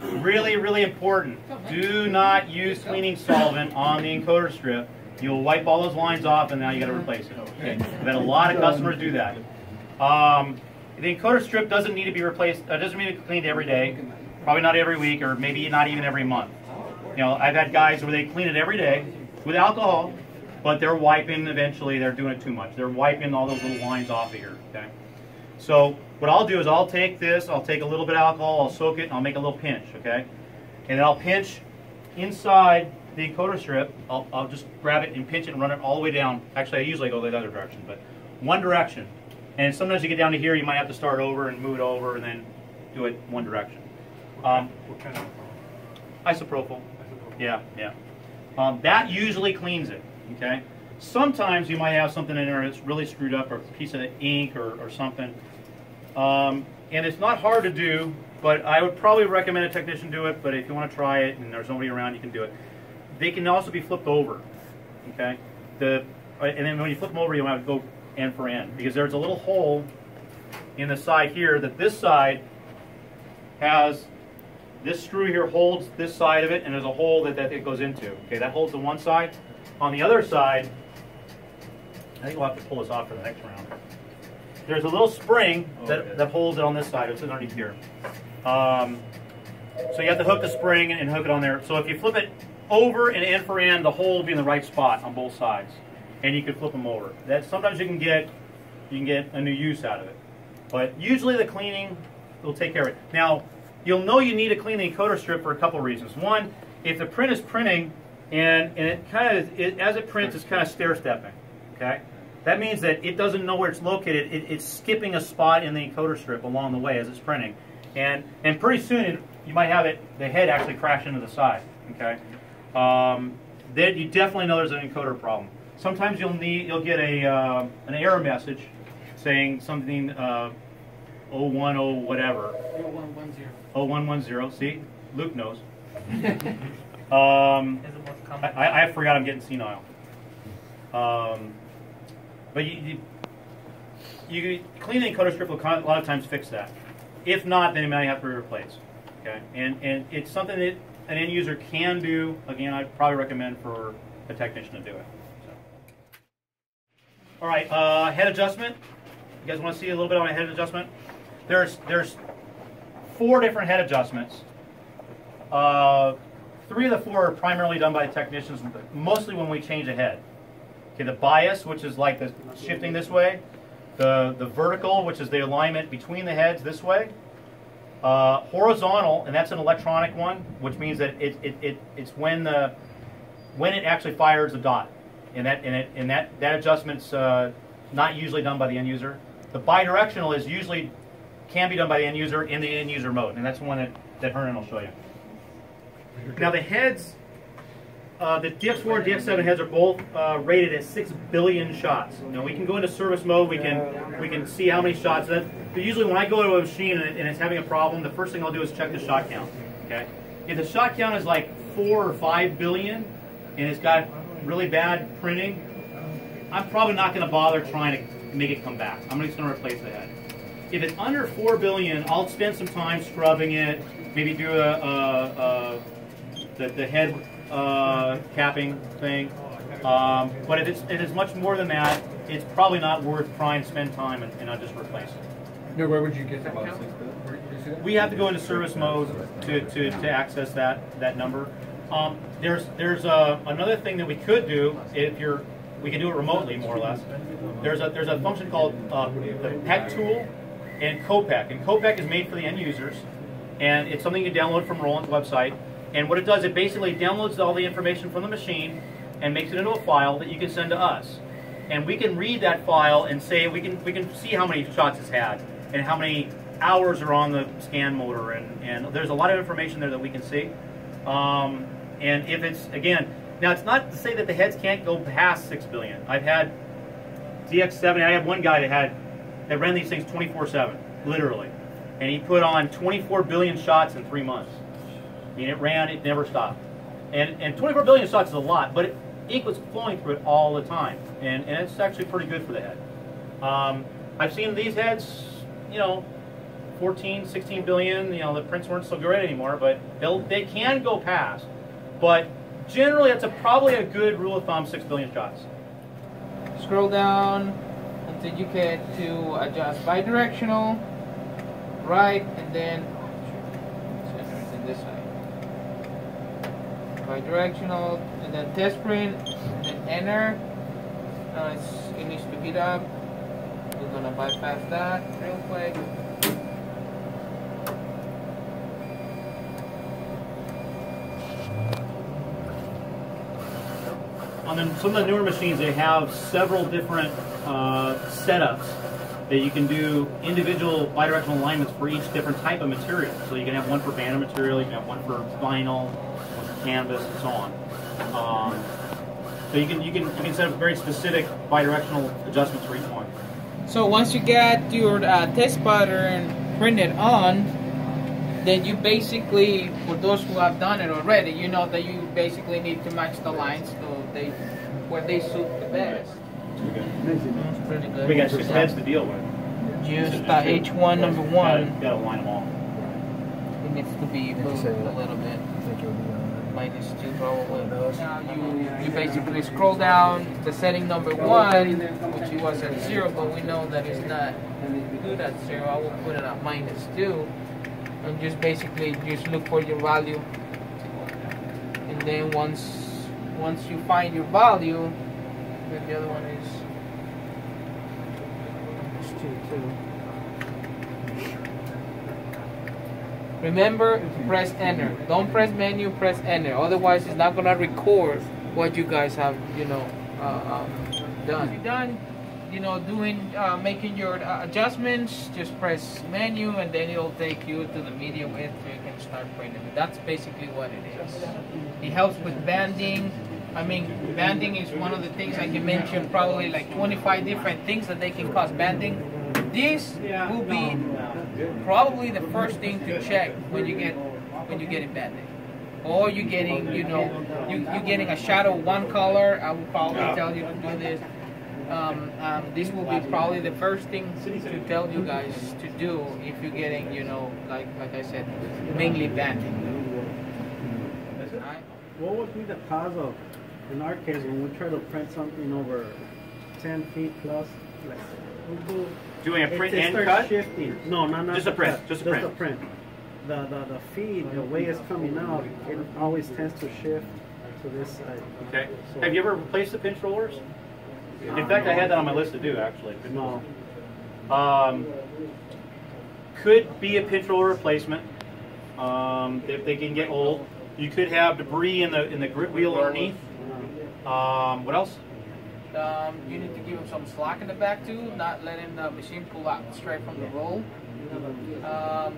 Really important. Do not use cleaning solvent on the encoder strip. You'll wipe all those lines off, and now you got to replace it. Okay. I've had a lot of customers do that. The encoder strip doesn't need to be replaced. Doesn't need to be cleaned every day. Probably not every week, or maybe not even every month. You know, I've had guys where they clean it every day with alcohol, but they're wiping. Eventually, they're doing it too much. They're wiping all those little lines off of here. Okay. So what I'll do is I'll take this, I'll take a little bit of alcohol, I'll soak it, and I'll make a little pinch, okay? And then I'll pinch inside the encoder strip. I'll just grab it and pinch it and run it all the way down. Actually, I usually go the other direction, but one direction. And sometimes you get down to here, you might have to start over and move it over and then do it one direction. What kind of isopropyl. Yeah. That usually cleans it, okay? Sometimes you might have something in there that's really screwed up, or a piece of ink or something. And it's not hard to do, but I would probably recommend a technician do it, but if you want to try it and there's nobody around, you can do it. They can also be flipped over, okay? And then when you flip them over, you want to go end for end, because there's a little hole in the side here that this side has, this screw here holds this side of it, and there's a hole that it goes into. Okay, that holds the one side. On the other side, I think we'll have to pull this off for the next round. There's a little spring that holds it on this side. It's underneath here. So you have to hook the spring and hook it on there. So if you flip it over and end for end, the hole will be in the right spot on both sides, and you can flip them over. Sometimes you can get a new use out of it, but usually the cleaning will take care of it. Now you'll know you need to clean the encoder strip for a couple reasons. One, if the print is printing and it kind of as it prints, it's kind of stair stepping. Okay. That means that it doesn't know where it's located. It's skipping a spot in the encoder strip along the way as it's printing, and pretty soon you might have the head actually crash into the side. Okay, then you definitely know there's an encoder problem. Sometimes you'll get an error message saying something 010 whatever. 0110. 0110. See, Luke knows. I forgot I'm getting senile. But you clean the encoder strip will a lot of times fix that. If not, then it might have to be replaced. Okay, and it's something that an end user can do. Again, I'd probably recommend for a technician to do it. So. All right, head adjustment. You guys want to see a little bit on my head adjustment? There's 4 different head adjustments. 3 of the 4 are primarily done by technicians, mostly when we change a head. Okay, the bias, which is like the shifting this way. The vertical, which is the alignment between the heads this way. Horizontal, and that's an electronic one, which means that it's when it actually fires the dot, and that adjustment's not usually done by the end user. The bidirectional is usually can be done by the end user in the end user mode, and that's the one that Hernan will show you. Now the heads, the DX4 and DX7 heads are both rated at 6 billion shots. Now we can go into service mode. We can see how many shots. But usually when I go to a machine and it's having a problem, the first thing I'll do is check the shot count. Okay, if the shot count is like 4 or 5 billion and it's got really bad printing, I'm probably not going to bother trying to make it come back. I'm just going to replace the head. If it's under 4 billion, I'll spend some time scrubbing it. Maybe do the head capping thing. But if it's much more than that, it's probably not worth trying to spend time and I'll just replace it. No, where would you get that? We have to go into service mode to access that number. There's another thing that we could do we can do it remotely, more or less. There's a function called the PEC tool and COPEC. And COPEC is made for the end users, and it's something you can download from Roland's website. And what it does, it basically downloads all the information from the machine and makes it into a file that you can send to us. And we can read that file and say we can see how many shots it's had and how many hours are on the scan motor, and there's a lot of information there that we can see. And if it's, again, now it's not to say that the heads can't go past 6 billion. I've had DX7, I have one guy that ran these things 24/7, literally. And he put on 24 billion shots in 3 months. I mean, it never stopped. And 24 billion shots is a lot, but ink was flowing through it all the time. And it's actually pretty good for the head. I've seen these heads, 14, 16 billion, the prints weren't so great anymore, but they can go past. But generally, it's probably a good rule of thumb, 6 billion shots. Scroll down until you get to adjust bidirectional, right, and then this side. Bidirectional, and then test print, and then enter. It needs to heat up. We're gonna bypass that real quick. On some of the newer machines, they have several different setups that you can do individual bidirectional alignments for each different type of material. So you can have one for banner material, you can have one for vinyl, one for canvas, and so on. So you can set up very specific bidirectional adjustments for each one. So once you get your test pattern printed on, then you basically, for those who have done it already, you know that you basically need to match the lines where they suit the best. That's pretty good. We got 6 heads to deal with. Just H1 number 1. Gotta line them all. It needs to be moved a little bit. -2 probably. Now you basically scroll down to setting number 1, which it was at 0, but we know that it's not good at 0. I will put it at -2, and just basically look for your value. And then once you find your value, then the other one is 2. Remember to press enter. Don't press menu, press enter. Otherwise, it's not gonna record what you guys have, done. You're done, making your adjustments. Just press menu, and then it'll take you to the media width so you can start printing. That's basically what it is. It helps with banding. I mean, banding is one of the things I can mention. Probably like 25 different things that they can cause banding. This will be probably the first thing to check when you get it banding, or you're getting you're getting a shadow one color. I will probably tell you to do this. This will be probably the first thing to tell you guys to do if you're getting like I said, mainly banding. What would be the cause of, in our case, when we try to print something over 10 feet plus, like we'll do doing a print it and starts cut? shifting. No, not just the a print. cut, Just a print. the print. The feed, the way it's coming out, it always tends to shift to this side. Okay. So, Have you ever replaced the pinch rollers? In fact, I had that on my list to do actually. No. Could be a pinch roller replacement. If they can get old, you could have debris in the grip wheel underneath. What else? You need to give them some slack in the back too, not letting the machine pull out straight from the roll.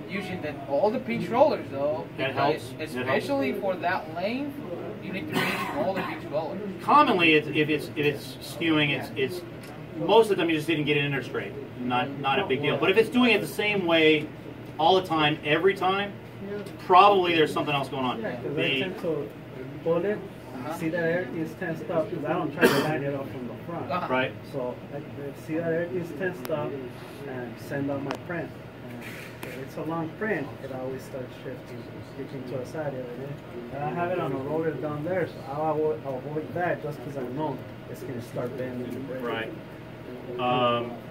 Using all the pinch rollers though, That helps. especially for that length, you need to be using all the pinch rollers. Commonly, if it's skewing, it's most of the time you just didn't get it in there straight. Not a big deal. But if it's doing it the same way all the time, every time, probably there's something else going on. Yeah, because I tend to pull it, see that air is tensed up, because I don't try to line it up from the front. Right. So I see that air is tensed up and send out my print. And if it's a long print, it always starts shifting to a side every day. And I have it on a roller down there, so I'll avoid that just because I know it's going to start bending the brake. Right.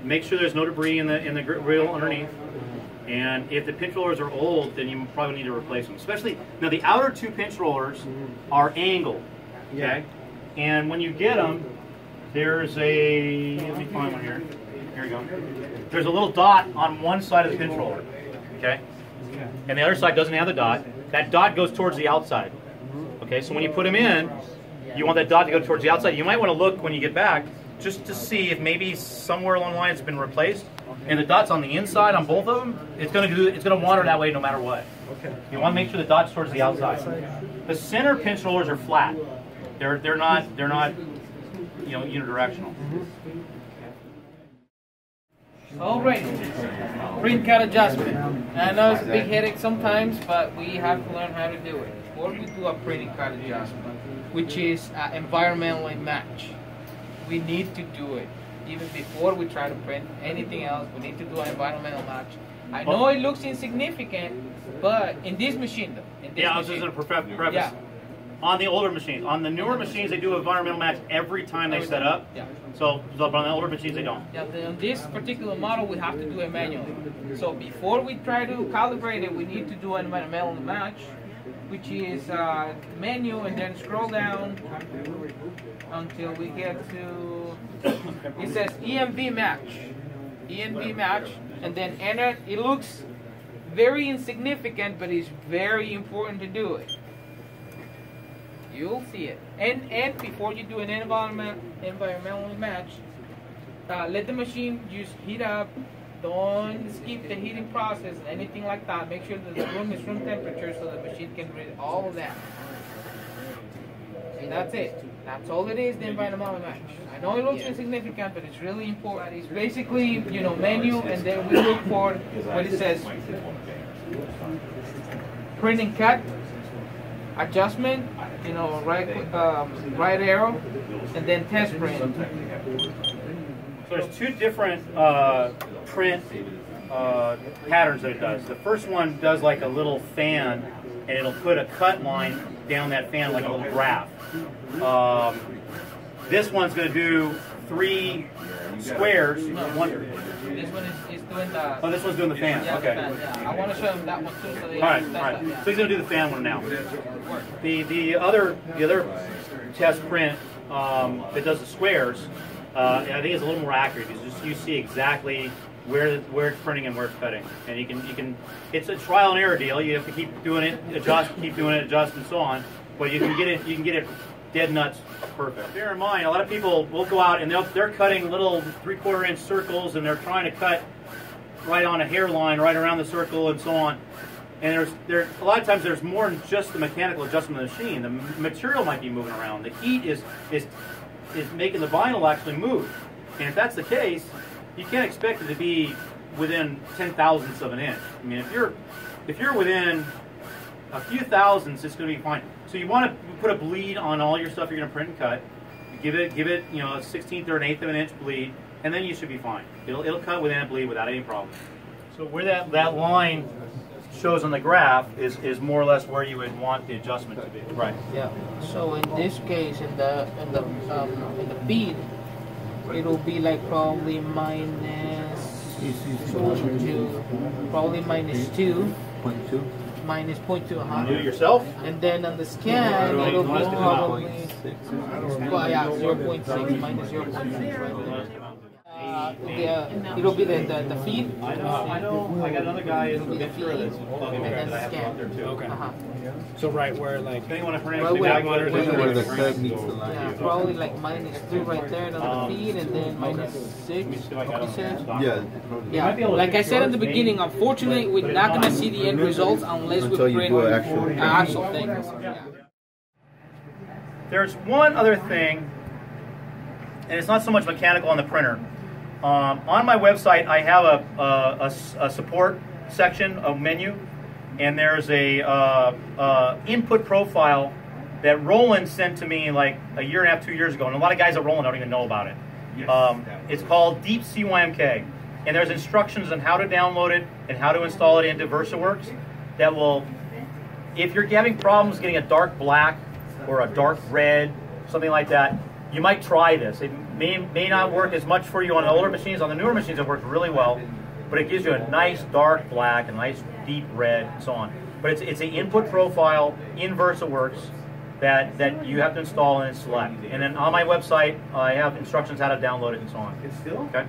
Make sure there's no debris in the grip wheel underneath. And if the pinch rollers are old, then you probably need to replace them. Especially now, the outer two pinch rollers are angled. Okay. And when you get them, there's a, let me find one here. Here we go. There's a little dot on one side of the pinch roller. Okay. And the other side doesn't have the dot. That dot goes towards the outside. Okay. So when you put them in, you want that dot to go towards the outside. You might want to look when you get back just to see if maybe somewhere along the line it's been replaced. And the dot's on the inside on both of them. It's going to wander that way no matter what. Okay. You want to make sure the dot's towards the outside. The center pinch rollers are flat. They're not unidirectional. All right, print cut adjustment. I know it's a big headache sometimes, but we have to learn how to do it. Before we do a print cut adjustment, which is environmentally match, we need to do it. Even before we try to print anything else, we need to do an environmental match. I know it looks insignificant, but in this machine though. I was just going to preface. Yeah. On the older machines. On the newer machines, they do environmental match every time they set up. Yeah. So on the older machines, they don't. Yeah, on this particular model, we have to do it manually. So before we try to calibrate it, we need to do an environmental match, which is menu and then scroll down until we get to, it says EMV match. EMV match, and then enter. It looks very insignificant, but it's very important to do it. You'll see it. And before you do an environmental match, let the machine just heat up. Don't skip the heating process, anything like that. Make sure that the room is room temperature so the machine can read all of that. And that's it. That's all it is, the environmental match. I know it looks insignificant, but it's really important. It's basically, menu, and then we look for what it says. Print and cut, adjustment, right arrow, and then test print. So there's two different print patterns that it does. The first one does like a little fan, and it'll put a cut line down that fan like a little graph. This one's going to do 3 squares. This one is doing the... Oh, this one's doing the fan. Yeah, okay. The fan, yeah. I want to show them that one too. So they all right. So he's going to do the fan one now. The other test print that does the squares, I think it's a little more accurate because you see exactly where it's printing and where it's cutting, and you can. It's a trial and error deal. You have to keep doing it, adjust, keep doing it, adjust, and so on. But you can get it dead nuts perfect. Bear in mind, a lot of people will go out and they're cutting little 3/4 inch circles, and they're trying to cut right on a hairline, right around the circle, and so on. And there's a lot of times there's more than just the mechanical adjustment of the machine. The material might be moving around. The heat is making the vinyl actually move. And if that's the case, you can't expect it to be within 10/1000ths of an inch. I mean, if you're within a few thousandths, it's going to be fine. So you want to put a bleed on all your stuff you're going to print and cut. Give it a 1/16 or an 1/8 of an inch bleed, and then you should be fine. It'll cut within a bleed without any problem. So where that line shows on the graph is more or less where you would want the adjustment to be. Right. Yeah. So in this case, in the bead, it'll be like probably minus Probably -2. 0.2. -0.2. Do it yourself? And then on the scan, it'll be probably, well, yeah, 0.6 minus 0.6 right there. It'll be the feed. I know. I got another guy It'll be the feed, and then the scan. Okay. So right where like Depending on where the curve meets the line. Yeah, probably like -2 right there on the feed, and then -6. Yeah. Yeah, like I said in the beginning, unfortunately, we're not gonna see the end results unless we print do an actual things. Yeah. There's one other thing, and it's not so much mechanical on the printer. On my website, I have a support section, a menu, and there's a input profile that Roland sent to me like a year and a half, 2 years ago, and a lot of guys at Roland don't even know about it. It's called Deep CYMK, and there's instructions on how to download it and how to install it into VersaWorks that will, if you're having problems getting a dark black or a dark red, something like that, you might try this. It may not work as much for you on the older machines. On the newer machines, it works really well, but it gives you a nice dark black, a nice deep red, and so on. But it's an input profile in VersaWorks that you have to install and select. And then on my website, I have instructions how to download it and so on. Okay.